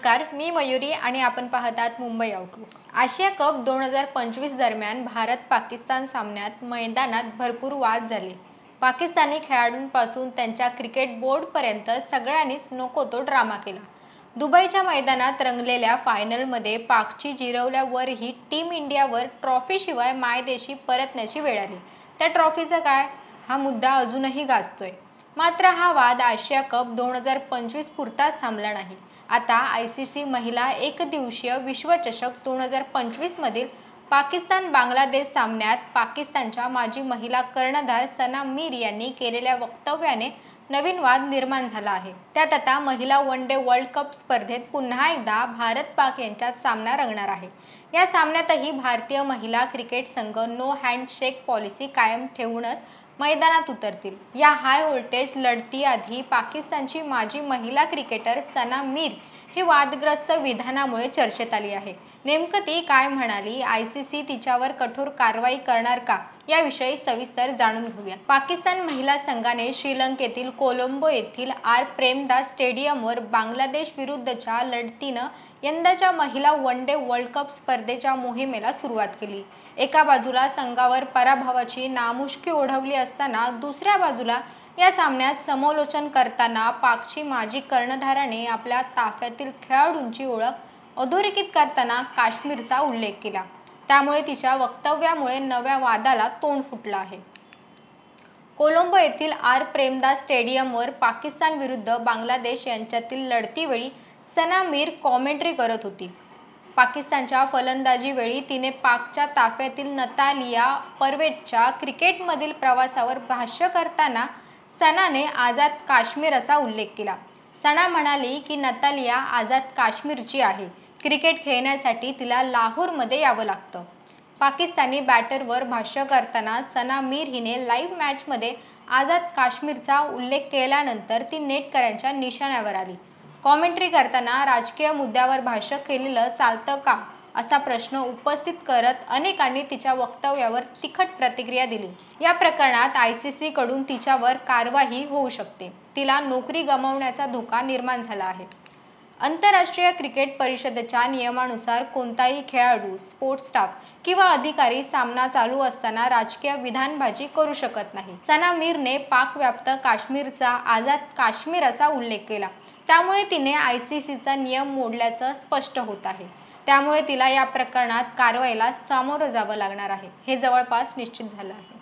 नमस्कार, मी मयुरी आणि आपण पाहतात मुंबई आउटलुक। आशिया कप 2025 दरम्यान भारत-पाकिस्तान सामन्यात मैदानात भरपूर वाद झाले। पाकिस्तानी खेळाडूंपासून त्यांच्या क्रिकेट बोर्डपर्यंत सगळ्यांनीच नको तो ड्रामा केला। दुबईच्या मैदानात रंगलेल्या फायनलमध्ये पाकची जिरवल्यावरही टीम इंडियावर ट्रॉफीशिवाय मायदेशी परतण्याची वेळ आली। त्या ट्रॉफीचं काय? हा मुद्दा अजूनही गाजतोय। मात्र हा वाद आशिया कप 2025 पुरताच थांबला नाही। आता ICC महिला एकदिवसीय विश्वचषक 2025 मधील पाकिस्तान बांगलादेश सामन्यात पाकिस्तानच्या माजी महिला कर्णधार सना मीर यांनी केलेल्या वक्तव्याने नवीन वाद निर्माण झाला आहे। त्यात आता महिला वन डे वर्ल्ड कप स्पर्धेत पुन्हा एकदा भारत-पाक यांच्यात सामना रंगणार आहे। या सामन्यातही भारतीय महिला क्रिकेट संघ नो हँडशेक पॉलिसी कायम ठेवूनच मैदानात उतरतील। या हाय व्होल्टेज लढतीआधी पाकिस्तानची माजी महिला क्रिकेटर सना मीर ही वादग्रस्त विधानामुळे चर्चेत आली आहे। नेमकं ती काय म्हणाली, ICC तिच्यावर कठोर कारवाई करणार का, याविषयी सविस्तर जाणून घेऊया। पाकिस्तान महिला संघाने श्रीलंकेतील कोलंबो येथील आर प्रेमदास स्टेडियमवर बांगलादेश विरुद्धच्या लढतीनं यंदाच्या महिला वन डे वर्ल्ड कप स्पर्धेच्या मोहिमेला सुरुवात केली। एका बाजूला संघावर पराभवाची नामुष्की ओढवली असताना दुसऱ्या बाजूला या सामन्यात समालोचन करताना पाकची माजी कर्णधाराने आपल्या ताफ्यातील खेळाडूंची ओळख अधोरेखित करताना काश्मीरचा उल्लेख केला। त्यामुळे तिच्या वक्तव्यामुळे नव्या वादाला तोंड फुटलं आहे। कोलंबो येथील आर प्रेमदास स्टेडियमवर पाकिस्तान विरुद्ध बांगलादेश यांच्यातील लढतीवेळी सना मीर कॉमेंट्री करत होती। पाकिस्तानच्या फलंदाजीवेळी तिने पाकच्या ताफ्यातील नतालिया परवेजच्या क्रिकेटमधील प्रवासावर भाष्य करताना सनाने आझाद काश्मीर असा उल्लेख केला। सना म्हणाली की नतालिया आझाद काश्मीरची आहे, क्रिकेट खेळण्यासाठी तिला लाहोरमध्ये यावं लागतं। पाकिस्तानी बॅटरवर भाष्य करताना सना मीर हिने लाईव्ह मॅचमध्ये आझाद काश्मीरचा उल्लेख केल्यानंतर ती नेटकऱ्यांच्या निशाण्यावर आली। कॉमेंट्री करताना राजकीय मुद्द्यावर भाष्य केलेलं चालतं का, असा प्रश्न उपस्थित करत अनेकांनी तिच्या वक्तव्यावर तिखट प्रतिक्रिया दिली। या प्रकरणात ICC कडून तिच्यावर कारवाई होऊ शकते। तिला नोकरी गमावण्याचा धोका निर्माण झाला आहे। आंतरराष्ट्रीय क्रिकेट परिषदेच्या नियमानुसार कोणताही खेळाडू, स्पोर्ट्स स्टाफ किंवा अधिकारी सामना चालू असताना राजकीय विधानबाजी करू शकत नाही। सना मीरने पाकव्याप्त काश्मीरचा आझाद काश्मीर असा उल्लेख केला। त्यामुळे तिने ICCचा नियम मोडल्याचं स्पष्ट होत आहे। त्यामुळे तिला या प्रकरणात कारवाईला सामोरं जावं लागणार आहे, हे जवळपास निश्चित झालं आहे।